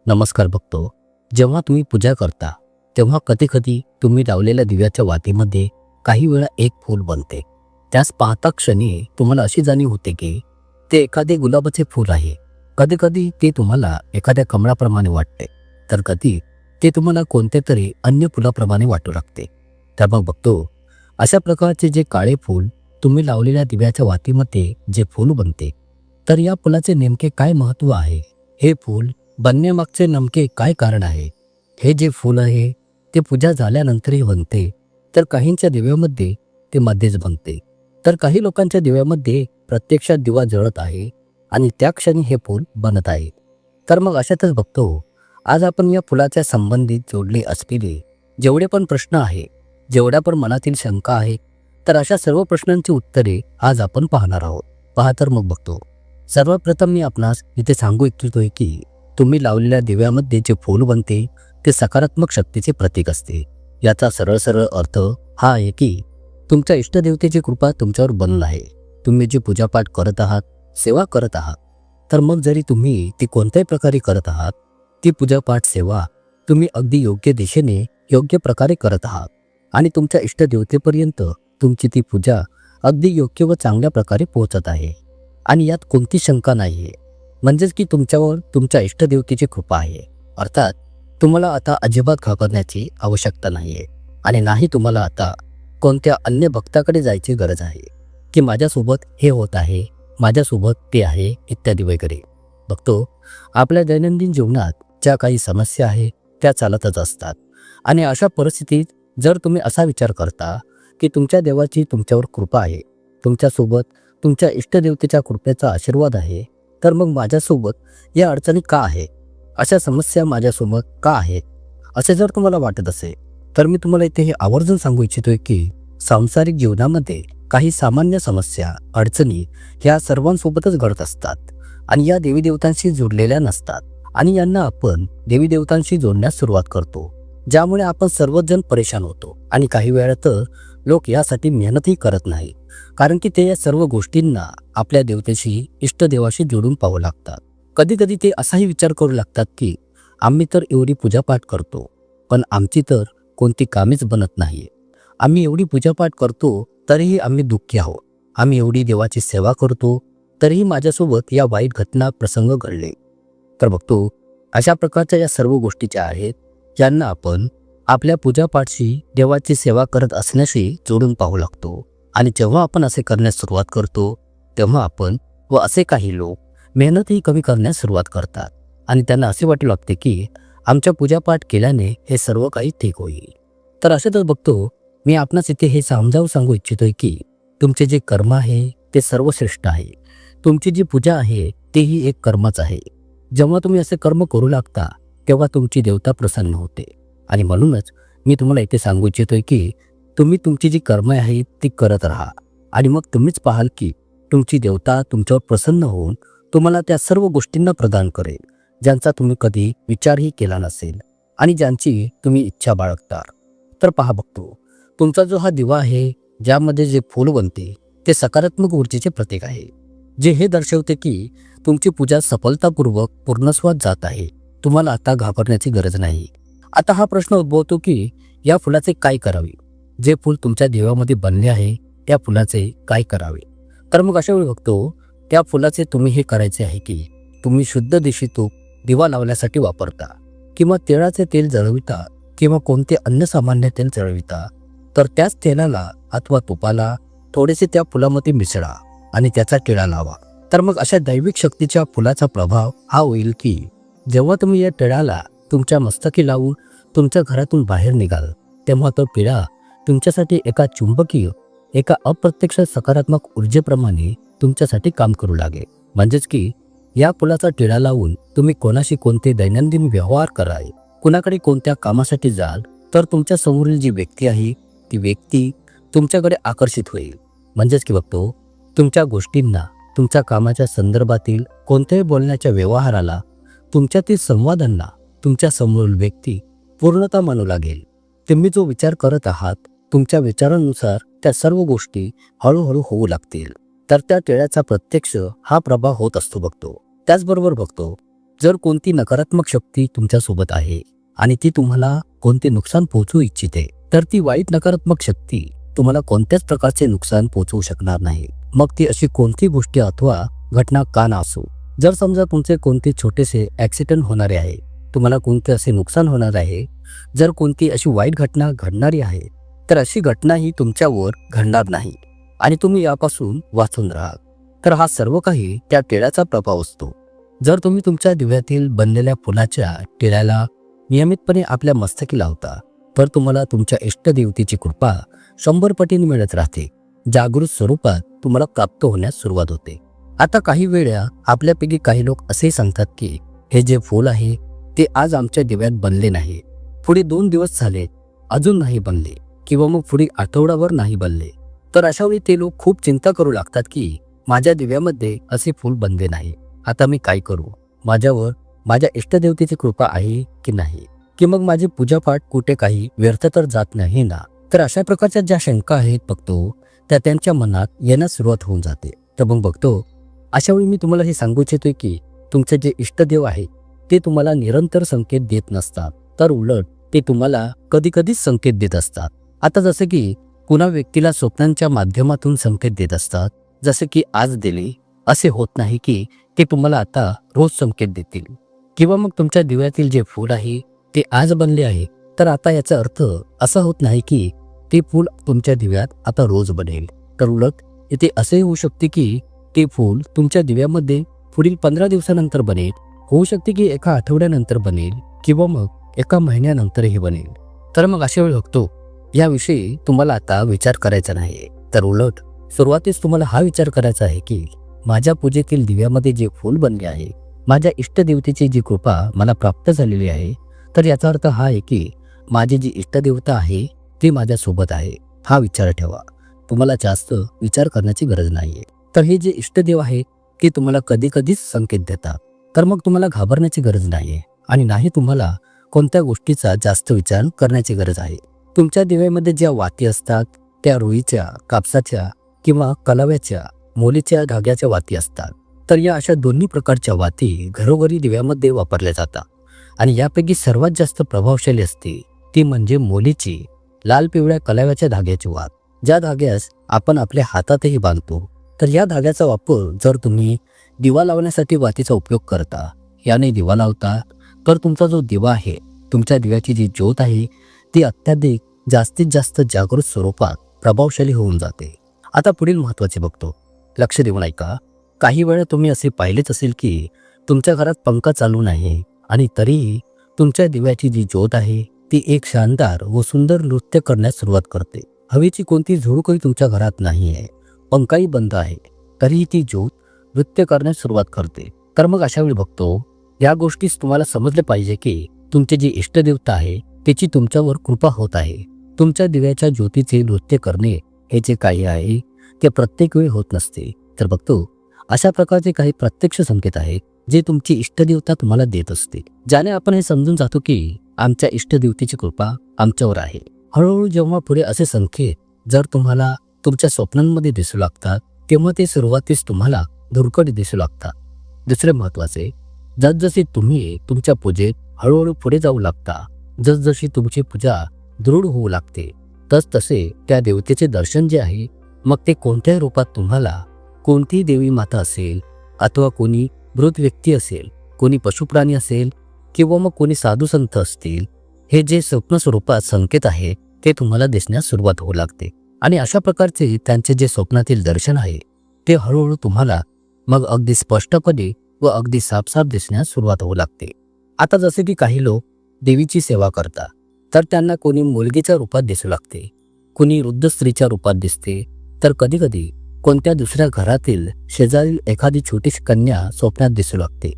नमस्कार बघतो. जेव्हा तुम्ही पूजा करता तेव्हा कधी कधी तुम्ही लावलेल्या दिव्याच्या वातीमध्ये काही वेळा एक फूल बनते. त्यास पाहता क्षणी तुम्हाला अशी जाणीव होते की ते एखादे गुलाबाचे फूल आहे. कधी कधी ते तुम्हाला एखाद्या कमळाप्रमाणे वाटते, तर कधी ते तुम्हाला कोणत्या तरी अन्य फुलाप्रमाणे वाटू लागते. तर मग बघतो, अशा प्रकारचे जे काळे फूल तुम्ही लावलेल्या दिव्याच्या वातीमध्ये जे फूल बनते, तर या फुलाचे नेमके काय महत्त्व आहे? हे फूल बनण्यामागचे नेमके काय कारण आहे? हे जे फूल आहे ते पूजा झाल्यानंतरही बनते, तर काहींच्या दिव्यामध्ये ते मध्येच बनते, तर काही लोकांच्या दिव्यामध्ये प्रत्यक्षात दिवा जळत आहे आणि त्या क्षणी हे फूल बनत आहे. तर मग अशातच बघतो, आज आपण या फुलाच्या संबंधित जोडले असलेले जेवढे पण प्रश्न आहे, जेवढ्या पण मनातील शंका आहे, तर अशा सर्व प्रश्नांची उत्तरे आज आपण पाहणार आहोत. पहा तर मग बघतो, सर्वप्रथम मी आपणास इथे सांगू इच्छितोय की तुम्ही लावलेल्या दिव्यामध्ये जे फूल बनते ते सकारात्मक शक्तीचे प्रतीक असते. याचा सरळ सरळ अर्थ हा आहे की तुमच्या इष्टदेवतेची कृपा तुमच्यावर बनून आहे. तुम्ही जी पूजापाठ करत आहात, सेवा करत आहात, तर मग जरी तुम्ही ती कोणत्याही प्रकारे करत आहात, ती पूजापाठ सेवा तुम्ही अगदी योग्य दिशेने योग्य प्रकारे करत आहात आणि तुमच्या इष्टदेवतेपर्यंत तुमची ती पूजा अगदी योग्य व चांगल्या प्रकारे पोहोचत आहे आणि यात कोणती शंका नाही आहे. म्हणजेच की तुमच्यावर तुमच्या इष्टदेवतेची कृपा आहे. अर्थात तुम्हाला आता अजिबात घाबरण्याची आवश्यकता नाही आहे आणि नाही तुम्हाला आता कोणत्या अन्य भक्ताकडे जायची गरज आहे की माझ्यासोबत हे होत आहे, माझ्यासोबत ते आहे इत्यादी वगैरे. बघतो, आपल्या दैनंदिन जीवनात ज्या काही समस्या आहे त्या चालतच असतात आणि अशा परिस्थितीत जर तुम्ही असा विचार करता की तुमच्या देवाची तुमच्यावर कृपा आहे, तुमच्यासोबत तुमच्या इष्टदेवतेच्या कृपेचा आशीर्वाद आहे, तर मग माझ्यासोबत या अडचणी का आहे, अशा समस्या माझ्यासोबत का आहेत, असे जर तुम्हाला वाटत असेल, तर मी तुम्हाला इथे हे आवर्जून सांगू इच्छितोय की सांसारिक जीवनामध्ये काही सामान्य समस्या, अडचणी ह्या सर्वांसोबतच घडत असतात आणि या देवी देवतांशी जोडलेल्या नसतात आणि यांना आपण देवी देवतांशी जोडण्यास सुरुवात करतो, ज्यामुळे आपण सर्वच जण परेशान होतो आणि काही वेळा तर लोक यासाठी मेहनतही करत नाही, कारण की ते या सर्व गोष्टींना आपल्या देवतेशी, इष्टदेवाशी जोडून पाहू लागतात. कधी कधी ते असाही विचार करू लागतात की आम्ही तर एवढी पूजापाठ करतो, पण आमची तर कोणती कामेच बनत नाहीये. आम्ही एवढी पूजापाठ करतो तरीही आम्ही दुःखी आहोत. आम्ही एवढी देवाची सेवा करतो तरीही माझ्यासोबत या वाईट घटना प्रसंग घडले. तर बघतो, अशा प्रकारच्या या सर्व गोष्टी ज्या आहेत, ज्यांना आपण आपल्या पूजापाठशी, देवाची सेवा करत असण्याशी जोडून पाहू लागतो आणि जेव्हा आपण असे करण्यास सुरुवात करतो, तेव्हा आपण व असे काही लोक मेहनतही कमी करण्यास सुरुवात करतात आणि त्यांना असे वाटू लागते की आमच्या पूजापाठ केल्याने हे सर्व काही ठीक होईल. तर अशातच बघतो, मी आपणास इथे हे समजावून सांगू इच्छितोय की तुमचे जे कर्म आहे ते सर्वश्रेष्ठ आहे. तुमची जी पूजा आहे तेही एक कर्मच आहे. जेव्हा तुम्ही असे कर्म करू लागता तेव्हा तुमची देवता प्रसन्न होते आणि म्हणूनच मी तुम्हाला इथे सांगू इच्छितोय की तुम्ही तुमची जी कर्म आहेत ती करत राहा आणि मग तुम्हीच पाहाल की तुमची देवता तुमच्यावर प्रसन्न होऊन तुम्हाला त्या सर्व गोष्टींना प्रदान करेल, ज्यांचा तुम्ही कधी विचारही केला नसेल आणि ज्यांची तुम्ही इच्छा बाळगता. तर पहा बघतो, तुमचा जो हा दिवा आहे, ज्यामध्ये जे फूल बनते ते सकारात्मक ऊर्जेचे प्रतीक आहे, जे हे दर्शवते की तुमची पूजा सफलतापूर्वक पूर्णस्वात जात आहे. तुम्हाला आता घाबरण्याची गरज नाही. आता हा प्रश्न उद्भवतो की या फुलाचे काय करावे? जे फूल तुमच्या दिव्यामध्ये बनले आहे त्या फुलाचे काय करावे? तर मग अशा वेळी बघतो, त्या फुलाचे तुम्ही हे करायचे आहे की तुम्ही शुद्ध देशी तूप दिवा लावण्यासाठी वापरता किंवा तिळाचे तेल जळविता किंवा कोणते अन्य सामान्य तेल जळविता, तर त्याच तेलाला अथवा तुपाला थोडेसे त्या फुलामध्ये मिसळा आणि त्याचा टिळा लावा. तर मग अशा दैविक शक्तीच्या फुलाचा प्रभाव हा होईल की जेव्हा तुम्ही या टिळाला तुमच्या मस्तकी लावून तुमच्या घरातून बाहेर निघाल, तेव्हा तो टिळा तुमच्यासाठी एका चुंबकीय, एका अप्रत्यक्ष सकारात्मक ऊर्जेप्रमाणे तुमच्यासाठी काम करू लागेल. म्हणजेच की या फुलाचा टिळा लावून तुम्ही कोणाशी कोणते दैनंदिन व्यवहार कराल, कुणाकडे कोणत्या कामासाठी जाल, तर तुमच्या समोरील जी व्यक्ती आहे ती व्यक्ती तुमच्याकडे आकर्षित होईल. म्हणजेच की बघतो, तुमच्या गोष्टींना, तुमच्या कामाच्या संदर्भातील कोणत्याही बोलण्याच्या व्यवहाराला, तुमच्यातील संवादांना तुमच्या समोरील व्यक्ती पूर्णता मानू लागेल. तुम्ही जो विचार करत आहात तुमच्या विचारानुसार त्या सर्व गोष्टी हळूहळू होऊ लागतील. तर त्या टिळ्याचा प्रत्यक्ष हा प्रभाव होत असतो बघतो. त्याचबरोबर बघतो, जर कोणती नकारात्मक शक्ती तुमच्यासोबत आहे आणि ती तुम्हाला कोणते नुकसान पोहोचवू इच्छिते, तर ती वाईट नकारात्मक शक्ती तुम्हाला कोणत्याच प्रकारचे नुकसान पोहोचवू शकणार नाही. मग ती अशी कोणती गोष्टी अथवा घटना का ना असो. जर समजा तुमचे कोणते छोटेसे ॲक्सिडेंट होणारे आहे, तुम्हाला कोणते असे नुकसान होणार आहे, जर कोणती अशी वाईट घटना घडणारी आहे, तर अशी घटना ही तुमच्यावर घडणार नाही आणि तुम्ही यापासून वाचून राहाल. तर हा सर्व काही त्या टिळ्याचा प्रभाव असतो. जर तुम्ही तुमच्या दिव्यातील बनलेल्या फुलाच्या टिळ्याला नियमितपणे आपल्या मस्तकी लावता, तर तुम्हाला तुमच्या इष्टदेवतेची कृपा 100 पटीने मिळत राहते. जागृत स्वरूपात तुम्हाला प्राप्त होण्यास सुरुवात होते. आता काही वेळा आपल्यापैकी काही लोक असे सांगतात की हे जे फूल आहे ते आज आमच्या दिव्यात बनले नाही, पुढे 2 दिवस झाले अजून नाही बनले, किंवा मग पुढे आठवडाभर नाही बनले. तर अशावेळी ते लोक खूप चिंता करू लागतात की माझ्या दिव्यामध्ये असे फूल बनले नाही, आता मी काय करू, माझ्यावर माझ्या इष्टदेवतेची कृपा आहे की नाही, की मग माझी पूजापाठ कुठे काही व्यर्थ तर जात नाही ना. तर अशा प्रकारच्या ज्या शंका आहेत बघतो त्या त्यांच्या मनात येण्यास सुरुवात होऊन जाते. तर मग बघतो अशावेळी मी तुम्हाला हे सांगू इच्छितोय की तुमचे जे इष्टदेव आहे ते तुम्हाला निरंतर संकेत देत नसतात, तर उलट ते तुम्हाला कधी कधीच संकेत देत असतात. आता जसं की कुणा व्यक्तीला स्वप्नांच्या माध्यमातून संकेत देत असतात, जसे की आज दिले, असे होत नाही की ते तुम्हाला आता रोज संकेत देतील. किंवा मग तुमच्या दिव्यातील जे फूल आहे ते आज बनले आहे, तर आता याचा अर्थ असा होत नाही की ते फूल तुमच्या दिव्यात आता रोज बनेल. तर उलट इथे असे होऊ शकते की ते फूल तुमच्या दिव्यामध्ये पुढील 15 दिवसानंतर बनेल, होऊ शकते की एका आठवड्यानंतर बनेल, किंवा मग एका महिन्यानंतरही बनेल. तर मग अशा वेळी बघतो याविषयी तुम्हाला आता विचार करायचा नाही, तर उलट सुरुवातीस तुम्हाला हा विचार करायचा आहे की माझ्या पूजेतील दिव्यामध्ये जे फूल बनले आहे, माझ्या इष्टदेवतेची जी कृपा मला प्राप्त झालेली आहे, तर याचा अर्थ हा आहे की माझी जी इष्टदेवता आहे ती माझ्यासोबत आहे. हा विचार ठेवा, तुम्हाला जास्त विचार करण्याची गरज नाहीये. तर हे जे इष्टदेव आहे ते तुम्हाला कधी कधीच संकेत देतात, तर मग तुम्हाला घाबरण्याची गरज नाहीये आणि नाही तुम्हाला कोणत्या गोष्टीचा जास्त विचार करण्याची गरज आहे. तुमच्या दिव्यामध्ये ज्या वाती असतात त्या रुईच्या, कापसाच्या किंवा कलाव्याच्या, मोलीच्या धाग्याच्या वाती असतात. तर या अशा दोन्ही प्रकारच्या वाती घरोघरी दिव्यामध्ये वापरल्या जातात आणि यापैकी सर्वात जास्त प्रभावशाली असते ती म्हणजे मोलीची लाल पिवळ्या कलाव्याच्या धाग्याची वात, ज्या धाग्यास आपण आपल्या हातातही बांधतो. तर या धाग्याचा वापर जर तुम्ही दिवा लावण्यासाठी वातीचा उपयोग करता, याने दिवा लावता, तर तुमचा जो दिवा आहे, तुमच्या दिव्याची जी ज्योत आहे ती अत्याधिक जास्तीत जास्त जागृत स्वरूपात प्रभावशाली होऊन जाते. आता पुढील महत्त्वाचे बघतो, लक्ष देऊन ऐका. काही वेळा तुम्ही असे पाहिलेच असेल की तुमच्या घरात पंखा चालू नाही आणि तरीही तुमच्या दिव्याची जी ज्योत आहे ती एक शानदार व सुंदर नृत्य करण्यास सुरुवात करते. हवेची कोणती झुळूकही तुमच्या घरात नाही आहे, पंखाही बंद आहे, तरीही ती ज्योत नृत्य करण्यास सुरुवात करते. तर मग अशा वेळी बघतो या गोष्टीस तुम्हाला समजले पाहिजे की तुमची जी इष्टदेवता आहे त्याची तुमच्यावर कृपा होत आहे. तुमच्या दिव्याच्या ज्योतीचे नृत्य करणे हे जे काही आहे ते प्रत्येक वेळी होत नसते. तर बघतो अशा प्रकारचे काही प्रत्यक्ष संकेत आहेत जे तुमची इष्टदेवता तुम्हाला देत असते, ज्याने आपण हे समजून जातो की आमच्या इष्टदेवतेची कृपा आमच्यावर आहे. हळूहळू जेव्हा पुढे असे संकेत जर तुम्हाला तुमच्या स्वप्नांमध्ये दिसू लागतात, तेव्हा ते सुरुवातीस तुम्हाला धुरकट दिसू लागतात. दुसरे महत्त्वाचे, जसजशी तुम्ही तुमच्या पूजेत हळूहळू पुढे जाऊ लागता, जसजशी तुमची पूजा दृढ होऊ लागते, तसतसे त्या देवतेचे दर्शन जे आहे, मग ते कोणत्याही रूपात तुम्हाला, कोणतीही देवी माता असेल अथवा कोणी मृत व्यक्ती असेल, कोणी पशुप्राणी असेल किंवा मग कोणी साधू संत असतील, हे जे स्वप्न स्वरूपात संकेत आहे ते तुम्हाला दिसण्यास सुरुवात होऊ लागते. आणि अशा प्रकारचे त्यांचे जे स्वप्नातील दर्शन आहे ते हळूहळू तुम्हाला मग अगदी स्पष्टपणे व अगदी साफसाफ दिसण्यास सुरुवात होऊ लागते. आता जसे की काही लोक देवीची सेवा करतात, तर त्यांना कोणी मुलगीच्या रूपात दिसू लागते, कोणी वृद्ध स्त्रीच्या रूपात दिसते, तर कधी कधी कोणत्या दुसऱ्या घरातील शेजारील एखादी छोटीशी कन्या स्वप्नात दिसू लागते.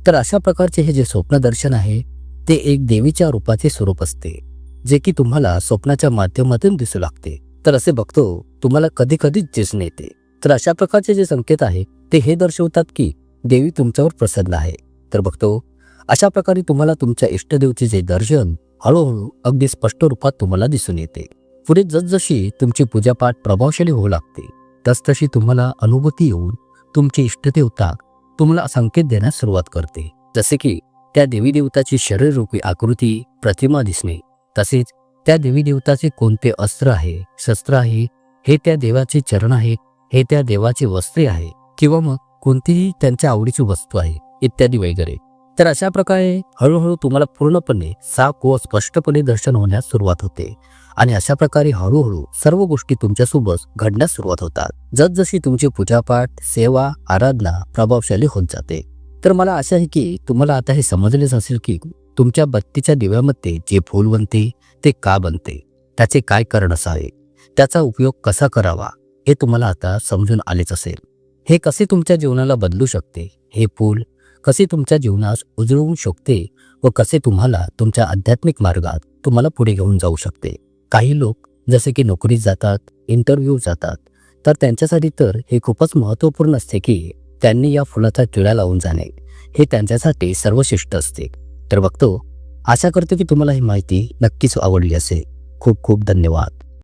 तर अशा प्रकारचे हे जे स्वप्नदर्शन आहे ते एक देवीच्या रूपाचे स्वरूप असते, जे की तुम्हाला स्वप्नाच्या माध्यमातून दिसू लागते. तर असे बघतो तुम्हाला कधी कधीच दिसून येते. तर अशा प्रकारचे जे संकेत आहे ते हे दर्शवतात की देवी तुमच्यावर प्रसन्न आहे. तर बघतो अशा प्रकारे तुम्हाला तुमच्या इष्टदेवचे जे दर्शन हळूहळू अगदी स्पष्ट रूपात तुम्हाला दिसून येते. पुढे जसजशी तुमची पूजापाठ प्रभावशाली होऊ लागते, तसतशी तुम्हाला अनुभूती येऊन तुमची इष्टदेवता तुम्हाला संकेत देण्यास सुरुवात करते जसे की त्या देवी देवताची शरीररूपी आकृती, प्रतिमा दिसणे, तसेच त्या देवी देवताचे कोणते अस्त्र आहे, शस्त्र आहे, हे त्या देवाचे चरण आहे, हे त्या देवाचे वस्त्रे आहे, किंवा मग कोणतीही त्यांच्या आवडीची वस्तू आहे, इत्यादी वगैरे. तर अशा प्रकारे हळूहळू तुम्हाला पूर्णपणे साफ व स्पष्टपणे दर्शन होण्यास सुरुवात होते आणि अशा प्रकारे हळूहळू सर्व गोष्टी तुमच्यासोबत घडण्यास सुरुवात होतात. जसजशी तुमची पूजापाठ, सेवा, आराधना प्रभावशाली होत जाते. तर मला आशा आहे की तुम्हाला आता हे समजलेच असेल की तुमच्या बत्तीच्या दिव्यामध्ये जे फूल बनते ते का बनते, त्याचे काय कारण असावे, त्याचा उपयोग कसा करावा, हे तुम्हाला आता समजून आलेच असेल. हे कसे तुमच्या जीवनाला बदलू शकते, हे फूल कसे तुमच्या जीवनास उजळवू शकते व कसे तुम्हाला तुमच्या आध्यात्मिक मार्गात तुम्हाला पुढे घेऊन जाऊ शकते. काही लोक जसे की नोकरीत जातात, इंटरव्ह्यू जातात, तर त्यांच्यासाठी तर हे खूपच महत्त्वपूर्ण असते की त्यांनी या फुलाचा टिळा लावून जाणे हे त्यांच्यासाठी सर्वश्रेष्ठ असते. तर बघतो, आशा करतो की तुम्हाला ही माहिती नक्कीच आवडली असेल. खूप खूप धन्यवाद.